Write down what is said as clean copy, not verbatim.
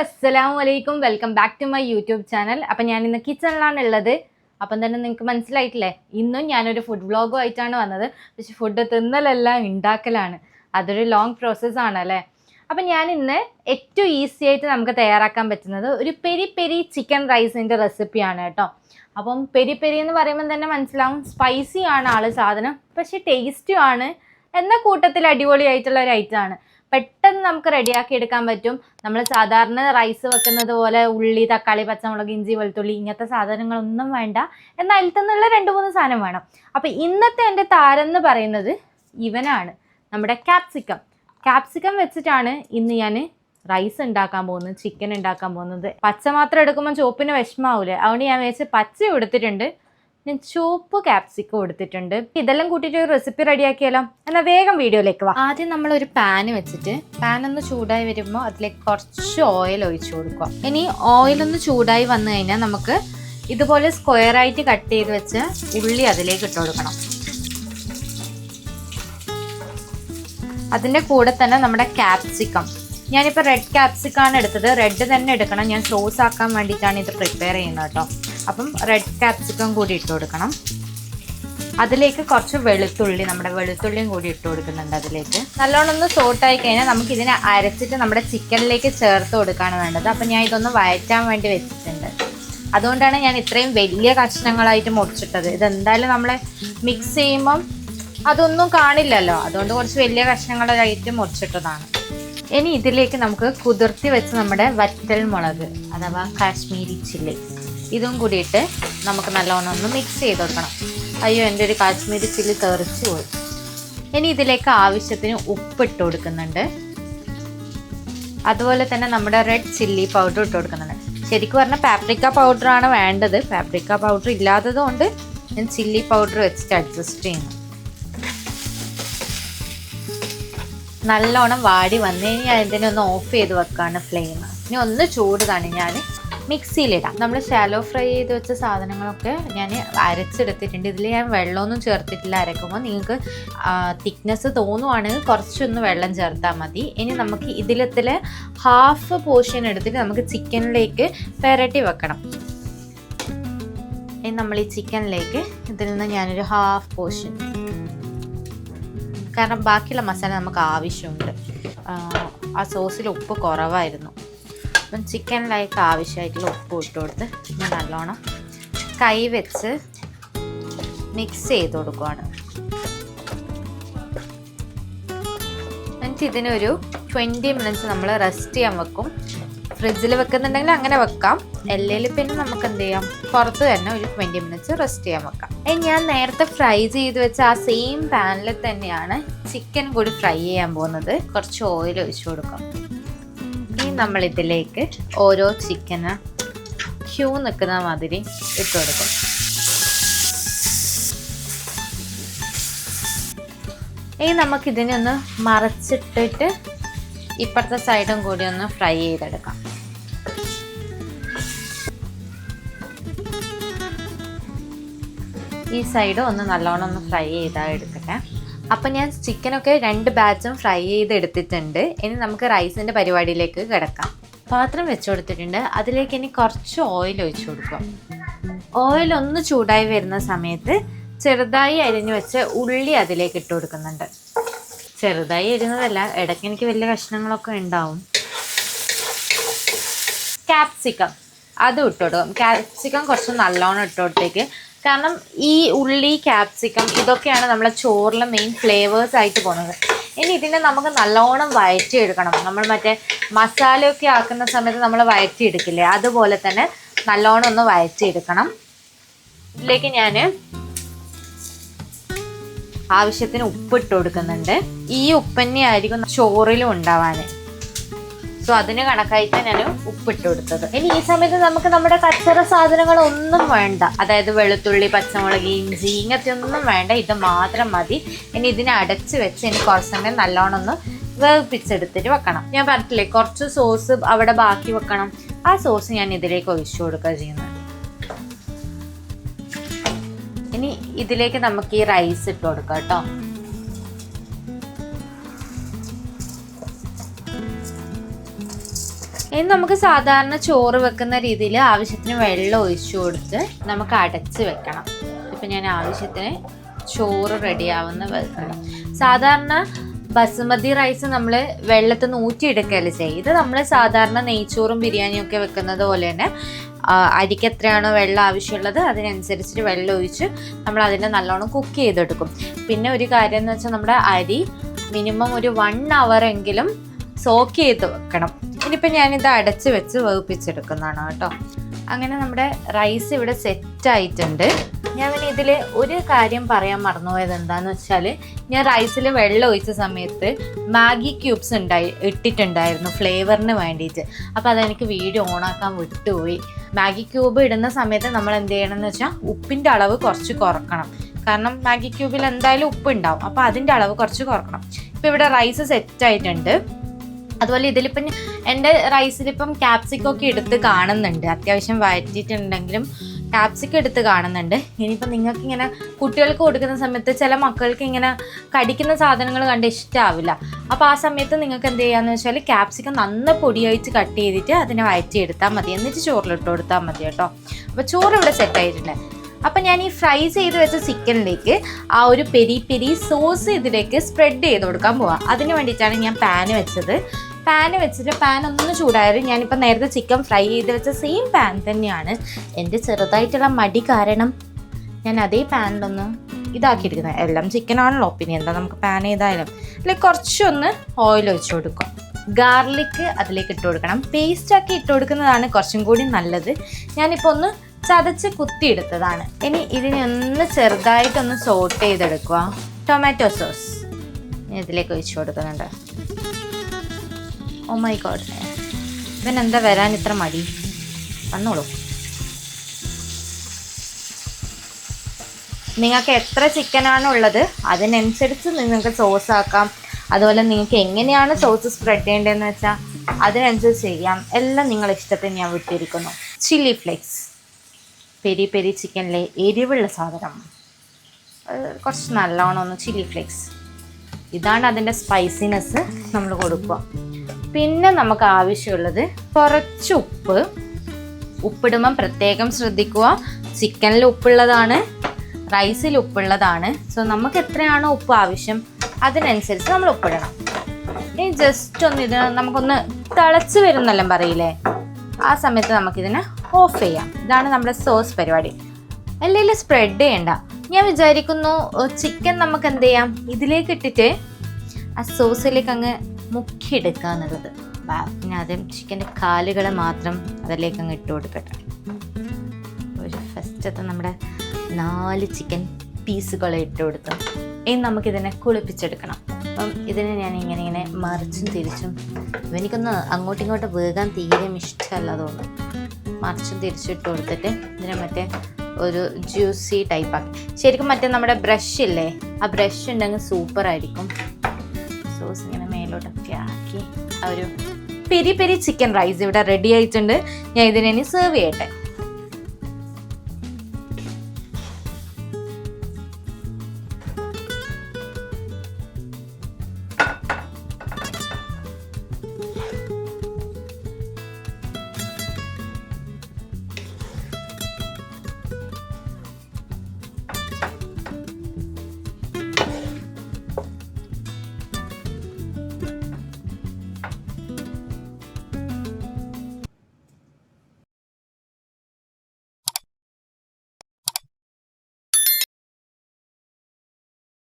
അസ്സലാമു അലൈക്കും. Welcome back to my YouTube channel. അപ്പം ഞാൻ ഇന്ന് കിച്ചണിലാണ് ഉള്ളത്. അപ്പം തന്നെ നിങ്ങൾക്ക് മനസ്സിലായിട്ടില്ലേ, ഇന്നും ഞാനൊരു ഫുഡ് വ്ളോഗും ആയിട്ടാണ് വന്നത്. പക്ഷെ ഫുഡ് തിന്നലെല്ലാം ഉണ്ടാക്കലാണ്, അതൊരു ലോങ് പ്രോസസ്സാണ് അല്ലേ. അപ്പം ഞാൻ ഇന്ന് ഏറ്റവും ഈസി ആയിട്ട് നമുക്ക് തയ്യാറാക്കാൻ പറ്റുന്നത് ഒരു പെരി പെരി ചിക്കൻ റൈസിൻ്റെ റെസിപ്പിയാണ് കേട്ടോ. അപ്പം പെരി പെരി എന്ന് പറയുമ്പോൾ തന്നെ മനസ്സിലാവും, സ്പൈസി ആണ് ആള് സാധനം, പക്ഷെ ടേസ്റ്റും ആണ്. എന്ന കൂട്ടത്തിൽ അടിപൊളിയായിട്ടുള്ള ഒരു ഐറ്റമാണ്. പെട്ടെന്ന് നമുക്ക് റെഡിയാക്കി എടുക്കാൻ പറ്റും. നമ്മൾ സാധാരണ റൈസ് വെക്കുന്നത് പോലെ ഉള്ളി, തക്കാളി, പച്ചമുളക്, ഇഞ്ചി, വെളുത്തുള്ളി ഇങ്ങനത്തെ സാധനങ്ങളൊന്നും വേണ്ട. എന്നാൽ അതിൽ തന്നുള്ള 2-3 സാധനം വേണം. അപ്പം ഇന്നത്തെ എൻ്റെ താരം എന്ന് പറയുന്നത് ഇവനാണ്, നമ്മുടെ ക്യാപ്സിക്കം വെച്ചിട്ടാണ് ഇന്ന് ഞാൻ റൈസ് ഉണ്ടാക്കാൻ പോകുന്നത്, ചിക്കൻ ഉണ്ടാക്കാൻ പോകുന്നത്. പച്ച മാത്രം എടുക്കുമ്പോൾ ചുവപ്പിന് വിഷമാവൂലേ, അതുകൊണ്ട് ഞാൻ വെച്ച് പച്ച എടുത്തിട്ടുണ്ട്, ഞാൻ ചുവപ്പ് ക്യാപ്സിക്കം എടുത്തിട്ടുണ്ട്. ഇതെല്ലാം കൂട്ടിയിട്ട് ഒരു റെസിപ്പി റെഡിയാക്കിയാലോ. എന്നാൽ വേഗം വീഡിയോയിലേക്ക് വാ. ആദ്യം നമ്മളൊരു പാൻ വെച്ചിട്ട് പാൻ ഒന്ന് ചൂടായി വരുമ്പോൾ അതിലേക്ക് കുറച്ച് ഓയിൽ ഒഴിച്ചു കൊടുക്കുക. ഇനി ഓയിലൊന്ന് ചൂടായി വന്നു കഴിഞ്ഞാൽ നമുക്ക് ഇതുപോലെ സ്ക്വയറായിട്ട് കട്ട് ചെയ്ത് വെച്ച് ഉള്ളി അതിലേക്ക് ഇട്ട് കൊടുക്കണം. അതിൻ്റെ കൂടെ തന്നെ നമ്മുടെ ക്യാപ്സിക്കം, ഞാനിപ്പോൾ റെഡ് ക്യാപ്സിക്കാണ് എടുത്തത്. റെഡ് തന്നെ എടുക്കണം, ഞാൻ സോസ് ആക്കാൻ വേണ്ടിയിട്ടാണ് ഇത് പ്രിപ്പയർ ചെയ്യുന്നത് കേട്ടോ. അപ്പം റെഡ് ക്യാപ്സിക്കം കൂടി ഇട്ട് കൊടുക്കണം. അതിലേക്ക് കുറച്ച് വെളുത്തുള്ളി, നമ്മുടെ വെളുത്തുള്ളിയും കൂടി ഇട്ട് കൊടുക്കുന്നുണ്ട്. അതിലേക്ക് നല്ലോണം ഒന്ന് സോട്ടായി കഴിഞ്ഞാൽ നമുക്ക് ഇതിനെ അരച്ചിട്ട് നമ്മുടെ ചിക്കനിലേക്ക് ചേർത്ത് കൊടുക്കുകയാണ് വേണ്ടത്. അപ്പം ഞാൻ ഇതൊന്ന് വഴറ്റാൻ വേണ്ടി വെച്ചിട്ടുണ്ട്. അതുകൊണ്ടാണ് ഞാൻ ഇത്രയും വലിയ കഷ്ണങ്ങളായിട്ട് മുറിച്ചിട്ടത്. ഇതെന്തായാലും നമ്മൾ മിക്സ് ചെയ്യുമ്പം അതൊന്നും കാണില്ലല്ലോ, അതുകൊണ്ട് കുറച്ച് വലിയ കഷ്ണങ്ങളായിട്ട് മുറിച്ചിട്ടതാണ്. ഇനി ഇതിലേക്ക് നമുക്ക് കുതിർത്തി വെച്ച് നമ്മുടെ വറ്റൽ മുളക് അഥവാ കാശ്മീരി ചില്ലി ഇതും കൂടിയിട്ട് നമുക്ക് നല്ലോണം ഒന്ന് മിക്സ് ചെയ്ത് വെക്കണം. അയ്യോ, എൻ്റെ ഒരു കാശ്മീരി ചില്ലി തെറിച്ച് പോയി. ഇനി ഇതിലേക്ക് ആവശ്യത്തിന് ഉപ്പിട്ട് കൊടുക്കുന്നുണ്ട്. അതുപോലെ തന്നെ നമ്മുടെ റെഡ് ചില്ലി പൗഡർ ഇട്ട് കൊടുക്കുന്നുണ്ട്. ശരിക്കും പറഞ്ഞാൽ പാപ്രിക്ക പൗഡറാണ് വേണ്ടത്. പാപ്രിക്ക പൗഡർ ഇല്ലാത്തത് കൊണ്ട് ഞാൻ ചില്ലി പൗഡർ വെച്ചിട്ട് അഡ്ജസ്റ്റ് ചെയ്യുന്നു. നല്ലോണം വാടി വന്നു കഴിഞ്ഞാൽ ഇതിനെ ഒന്ന് ഓഫ് ചെയ്ത് വെക്കാണ് ഫ്ലെയിം. ഇനി ഒന്ന് ചൂട് ഞാൻ മിക്സിയിലിടാം. നമ്മൾ ഷാലോ ഫ്രൈ ചെയ്ത് വെച്ച സാധനങ്ങളൊക്കെ ഞാൻ അരച്ചെടുത്തിട്ടുണ്ട്. ഇതിൽ ഞാൻ വെള്ളമൊന്നും ചേർത്തിട്ടില്ല. അരക്കുമ്പോൾ നിങ്ങൾക്ക് തിക്നെസ് തോന്നുവാണെങ്കിൽ കുറച്ചൊന്ന് വെള്ളം ചേർത്താൽ മതി. ഇനി നമുക്ക് ഇതിലത്തിൽ ഹാഫ് പോർഷൻ എടുത്തിട്ട് നമുക്ക് ചിക്കനിലേക്ക് പെരട്ടി വെക്കണം. ഇനി നമ്മൾ ഈ ചിക്കനിലേക്ക് ഇതിൽ നിന്ന് ഞാനൊരു ഹാഫ് പോർഷൻ, കാരണം ബാക്കിയുള്ള മസാല നമുക്ക് ആവശ്യമുണ്ട്. ആ സോസിൽ ഉപ്പ് കുറവായിരുന്നു, അപ്പം ചിക്കനിലേക്ക് ആവശ്യമായിട്ടുള്ള ഉപ്പ് ഇട്ട് കൊടുത്ത് ഞാൻ നല്ലോണം കൈ വെച്ച് മിക്സ് ചെയ്ത് കൊടുക്കുകയാണ്. എന്നിട്ട് ഇതിനൊരു 20 മിനിറ്റ്സ് നമ്മൾ റെസ്റ്റ് ചെയ്യാൻ വെക്കും. ഫ്രിഡ്ജിൽ വെക്കുന്നുണ്ടെങ്കിൽ അങ്ങനെ വെക്കാം, അല്ലെങ്കിൽ പിന്നെ നമുക്ക് എന്ത് ചെയ്യാം, പുറത്ത് തന്നെ ഒരു 20 മിനിറ്റ്സ് റെസ്റ്റ് ചെയ്യാൻ വെക്കാം. ഞാൻ നേരത്തെ ഫ്രൈ ചെയ്ത് വെച്ച ആ സെയിം പാനിൽ തന്നെയാണ് ചിക്കൻ കൂടി ഫ്രൈ ചെയ്യാൻ പോകുന്നത്. കുറച്ച് ഓയിൽ ഒഴിച്ചു കൊടുക്കാം. ഇനി നമ്മൾ ഇതിലേക്ക് ഓരോ ചിക്കന് ക്യൂ നിൽക്കുന്ന മാതിരി ഇട്ട് കൊടുക്കും. ഇനി നമുക്കിതിനൊന്ന് മറച്ചിട്ടിട്ട് ഇപ്പുറത്തെ സൈഡും കൂടി ഒന്ന് ഫ്രൈ ചെയ്തെടുക്കാം. ഈ സൈഡ് ഒന്ന് നല്ലോണം ഒന്ന് ഫ്രൈ ചെയ്താൽ എടുക്കട്ടെ. അപ്പം ഞാൻ ചിക്കനൊക്കെ 2 ബാച്ചും ഫ്രൈ ചെയ്ത് എടുത്തിട്ടുണ്ട്. ഇനി നമുക്ക് റൈസിൻ്റെ പരിപാടിയിലേക്ക് കിടക്കാം. പാത്രം വെച്ച് കൊടുത്തിട്ടുണ്ട്. അതിലേക്ക് ഇനി കുറച്ച് ഓയിൽ ഒഴിച്ചു കൊടുക്കാം. ഓയിൽ ഒന്ന് ചൂടായി വരുന്ന സമയത്ത് ചെറുതായി അരിഞ്ഞു വെച്ച് ഉള്ളി അതിലേക്ക് ഇട്ട് കൊടുക്കുന്നുണ്ട്. ചെറുതായി അരിഞ്ഞതല്ല, ഇടയ്ക്ക് എനിക്ക് വലിയ കഷ്ണങ്ങളൊക്കെ ഉണ്ടാവും. ക്യാപ്സിക്കം അതും ഇട്ട് കൊടുക്കും. ക്യാപ്സിക്കം കുറച്ച് നല്ലോണം ഇട്ട് കൊടുത്തേക്ക്, കാരണം ഈ ഉള്ളി, ക്യാപ്സിക്കം ഇതൊക്കെയാണ് നമ്മളെ ചോറിലെ മെയിൻ ഫ്ലേവേഴ്സ് ആയിട്ട് പോകുന്നത്. ഇനി ഇതിനെ നമുക്ക് നല്ലോണം വഴറ്റിയെടുക്കണം. നമ്മൾ മറ്റേ മസാലയൊക്കെ ആക്കുന്ന സമയത്ത് നമ്മൾ വഴറ്റിയെടുക്കില്ലേ, അതുപോലെ തന്നെ നല്ലോണം ഒന്ന് വഴറ്റിയെടുക്കണം. ഇതിലേക്ക് ഞാൻ ആവശ്യത്തിന് ഉപ്പിട്ട് കൊടുക്കുന്നുണ്ട്. ഈ ഉപ്പ് തന്നെയായിരിക്കും ചോറിലും ഉണ്ടാവാൻ, സോ അതിന് കണക്കായിട്ട് ഞാൻ ഉപ്പിട്ട് കൊടുത്തത്. ഇനി ഈ സമയത്ത് നമുക്ക് നമ്മുടെ കച്ചറ സാധനങ്ങളൊന്നും വേണ്ട, അതായത് വെളുത്തുള്ളി, പച്ചമുളക്, ഇഞ്ചി ഇങ്ങനത്തെ ഒന്നും വേണ്ട, ഇത് മാത്രം മതി. ഇനി ഇതിനെ അടച്ച് വെച്ച് ഇനി കുറച്ച് സമയം നല്ലോണം ഒന്ന് വേവിപ്പിച്ചെടുത്തിട്ട് വെക്കണം. ഞാൻ പറഞ്ഞിട്ടില്ലേ, കുറച്ച് സോസ് അവിടെ ബാക്കി വെക്കണം. ആ സോസ് ഞാൻ ഇതിലേക്ക് ഒഴിച്ചു കൊടുക്കുക ചെയ്യുന്നത്. ഇനി ഇതിലേക്ക് നമുക്ക് ഈ റൈസ് ഇട്ട് കൊടുക്കാം കേട്ടോ. ഇനി നമുക്ക് സാധാരണ ചോറ് വെക്കുന്ന രീതിയിൽ ആവശ്യത്തിന് വെള്ളം ഒഴിച്ചു കൊടുത്ത് നമുക്ക് അടച്ച് വെക്കണം. ഇപ്പം ഞാൻ ആവശ്യത്തിന് ചോറ് റെഡിയാവുന്ന വെക്കണം. സാധാരണ ബസുമതി റൈസ് നമ്മൾ വെള്ളത്തിൽ നിന്ന് ഊറ്റിയെടുക്കുകയല്ല ചെയ്യുക. ഇത് നമ്മൾ സാധാരണ നെയ്ച്ചോറും ബിരിയാണിയും ഒക്കെ വെക്കുന്നത് പോലെ തന്നെ അരിക്ക് എത്രയാണോ വെള്ളം ആവശ്യമുള്ളത് അതിനനുസരിച്ചിട്ട് വെള്ളം ഒഴിച്ച് നമ്മൾ അതിനെ നല്ലോണം കുക്ക് ചെയ്തെടുക്കും. പിന്നെ ഒരു കാര്യം എന്ന് വെച്ചാൽ നമ്മുടെ അരി മിനിമം ഒരു 1 hour എങ്കിലും സോക്ക് ചെയ്ത് വെക്കണം. ഇനിയിപ്പോൾ ഞാനിത് അടച്ച് വെച്ച് വേവിപ്പിച്ചെടുക്കുന്നതാണ് കേട്ടോ. അങ്ങനെ നമ്മുടെ റൈസ് ഇവിടെ സെറ്റായിട്ടുണ്ട്. ഞാൻ പിന്നെ ഇതിൽ ഒരു കാര്യം പറയാൻ മറന്നുപോയത് എന്താണെന്ന് വെച്ചാൽ, ഞാൻ റൈസിൽ വെള്ളം ഒഴിച്ച സമയത്ത് മാഗി ക്യൂബ്സ് ഇട്ടിട്ടുണ്ടായിരുന്നു ഫ്ലേവറിന് വേണ്ടിയിട്ട്. അപ്പോൾ അതെനിക്ക് വീഡിയോ ഓണാക്കാൻ വിട്ടുപോയി. മാഗി ക്യൂബ് ഇടുന്ന സമയത്ത് നമ്മൾ എന്ത് ചെയ്യണമെന്ന് വെച്ചാൽ ഉപ്പിൻ്റെ അളവ് കുറച്ച് കുറക്കണം. കാരണം മാഗി ക്യൂബിൽ എന്തായാലും ഉപ്പ് ഉണ്ടാവും. അപ്പോൾ അതിൻ്റെ അളവ് കുറച്ച് കുറക്കണം. ഇപ്പോൾ ഇവിടെ റൈസ് സെറ്റായിട്ടുണ്ട്. അതുപോലെ ഇതിലിപ്പം എൻ്റെ റൈസിലിപ്പം ക്യാപ്സിക്കൊക്കെ എടുത്ത് കാണുന്നുണ്ട്. അത്യാവശ്യം വഴറ്റിയിട്ടുണ്ടെങ്കിലും ക്യാപ്സിക്കം എടുത്ത് കാണുന്നുണ്ട്. ഇനിയിപ്പോൾ നിങ്ങൾക്ക് ഇങ്ങനെ കുട്ടികൾക്ക് കൊടുക്കുന്ന സമയത്ത് ചില മക്കൾക്ക് ഇങ്ങനെ കടിക്കുന്ന സാധനങ്ങൾ കണ്ട് ഇഷ്ടമാവില്ല. അപ്പോൾ ആ സമയത്ത് നിങ്ങൾക്ക് എന്ത് ചെയ്യാന്ന് വെച്ചാൽ ക്യാപ്സിക്കം നന്ന പൊടിയായിട്ട് കട്ട് ചെയ്തിട്ട് അതിനെ വഴറ്റിയെടുത്താൽ മതി. എന്നിട്ട് ചോറിലിട്ട് കൊടുത്താൽ മതി കേട്ടോ. അപ്പോൾ ചോറ് ഇവിടെ സെറ്റായിട്ടുണ്ട്. അപ്പം ഞാൻ ഈ ഫ്രൈ ചെയ്ത് വെച്ച ചിക്കനിലേക്ക് ആ ഒരു പെരി പെരി സോസ് ഇതിലേക്ക് സ്പ്രെഡ് ചെയ്ത് കൊടുക്കാൻ പോവാം. അതിന് വേണ്ടിയിട്ടാണ് ഞാൻ പാന് വെച്ചത്. പാന് വെച്ചിട്ട് പാൻ ഒന്ന് ചൂടായത്. ഞാനിപ്പോൾ നേരത്തെ ചിക്കൻ ഫ്രൈ ചെയ്ത് വെച്ച സെയിം പാൻ തന്നെയാണ്. എൻ്റെ ചെറുതായിട്ടുള്ള മടി കാരണം ഞാൻ അതേ പാനിലൊന്ന് ഇതാക്കിയിരിക്കുന്നത്. എല്ലാം ചിക്കനാണല്ലോ, പിന്നെ എന്താ നമുക്ക് പാൻ ചെയ്തായാലും. അല്ലെങ്കിൽ കുറച്ചൊന്ന് ഓയിൽ ഒഴിച്ചു കൊടുക്കും. ഗാർലിക്ക് അതിലേക്ക് ഇട്ട് കൊടുക്കണം. പേസ്റ്റാക്കി ഇട്ട് കൊടുക്കുന്നതാണ് കുറച്ചും കൂടി നല്ലത്. ഞാനിപ്പോൾ ഒന്ന് ചതച്ച് കുത്തിയെടുത്തതാണ്. ഇനി ഇതിനെ ഒന്ന് ചെറുതായിട്ടൊന്ന് സോട്ട് ചെയ്തെടുക്കുക. ടൊമാറ്റോ സോസ് ഇതിലേക്ക് ഒഴിച്ചു കൊടുക്കുന്നുണ്ട്. ഓ മൈ ഗോഡ്, ഇവനെന്താ വരാൻ ഇത്ര മടി? വന്നോളൂ. നിങ്ങൾക്ക് എത്ര ചിക്കനാണുള്ളത് അതിനനുസരിച്ച് നിങ്ങൾക്ക് സോസ് ആക്കാം. അതുപോലെ നിങ്ങൾക്ക് എങ്ങനെയാണ് സോസ് സ്പ്രെഡ് ചെയ്യേണ്ടതെന്ന് വെച്ചാൽ അതിനനുസരിച്ച് ചെയ്യാം. എല്ലാം നിങ്ങളുടെ ഇഷ്ടത്തിന് ഞാൻ വിട്ടിരിക്കുന്നു. ചില്ലി ഫ്ലേക്സ്, പെരി പെരി ചിക്കനിലെ എരിവുള്ള സാധനം, കുറച്ച് നല്ലോണം ഒന്ന് ചില്ലി ഫ്ലേക്സ്. ഇതാണ് അതിൻ്റെ സ്പൈസിനെസ് നമ്മൾ കൊടുക്കുക. പിന്നെ നമുക്ക് ആവശ്യമുള്ളത് കുറച്ച് ഉപ്പ്. ഉപ്പിടുമ്പം പ്രത്യേകം ശ്രദ്ധിക്കുക. ചിക്കനിൽ ഉപ്പുള്ളതാണ്, റൈസിൽ ഉപ്പുള്ളതാണ്. സോ നമുക്ക് എത്രയാണോ ഉപ്പ് ആവശ്യം അതിനനുസരിച്ച് നമ്മൾ ഉപ്പിടണം. ഇനി ജസ്റ്റ് ഒന്ന് ഇത് നമുക്കൊന്ന് തിളച്ച് വരുന്നെല്ലാം പറയില്ലേ, ആ സമയത്ത് നമുക്കിതിനെ ഓഫ് ചെയ്യാം. ഇതാണ് നമ്മുടെ സോസ് പരിപാടി. അല്ലെങ്കിൽ സ്പ്രെഡ് ചെയ്യണ്ട. ഞാൻ വിചാരിക്കുന്നു ചിക്കൻ നമുക്ക് എന്ത് ചെയ്യാം, ഇതിലേക്ക് ഇട്ടിട്ട് ആ സോസിലേക്ക് അങ്ങ് മുക്കിയെടുക്കുക എന്നുള്ളത്. പിന്നെ ആദ്യം ചിക്കൻ്റെ കാലുകൾ മാത്രം അതിലേക്ക് അങ്ങ് ഇട്ട് കൊടുക്കട്ടെ. ഒരു ഫസ്റ്റത്തെ നമ്മുടെ 4 ചിക്കൻ പീസുകൾ ഇട്ട് കൊടുത്തു. ഇനി നമുക്കിതിനെ കുളിപ്പിച്ചെടുക്കണം. അപ്പം ഇതിനെ ഞാൻ ഇങ്ങനെ മറിച്ചും തിരിച്ചും, എനിക്കൊന്ന് അങ്ങോട്ടും ഇങ്ങോട്ടും വേകാൻ തീരെ ഇഷ്ടമല്ല, അതുകൊണ്ട് മറിച്ചും തിരിച്ചിട്ട് കൊടുത്തിട്ട് ഇതിനെ മറ്റേ ഒരു ജ്യൂസി ടൈപ്പാക്കി. ശരിക്കും മറ്റേ നമ്മുടെ ബ്രഷ് ഇല്ലേ, ആ ബ്രഷ് ഉണ്ടെങ്കിൽ സൂപ്പറായിരിക്കും. സോസ് ഇങ്ങനെ മേലോട്ടൊക്കെ ആക്കി ആ ഒരു പെരി പെരി ചിക്കൻ റൈസ് ഇവിടെ റെഡി ആയിട്ടുണ്ട്. ഞാൻ ഇതിനെ സെർവ് ചെയ്യട്ടെ.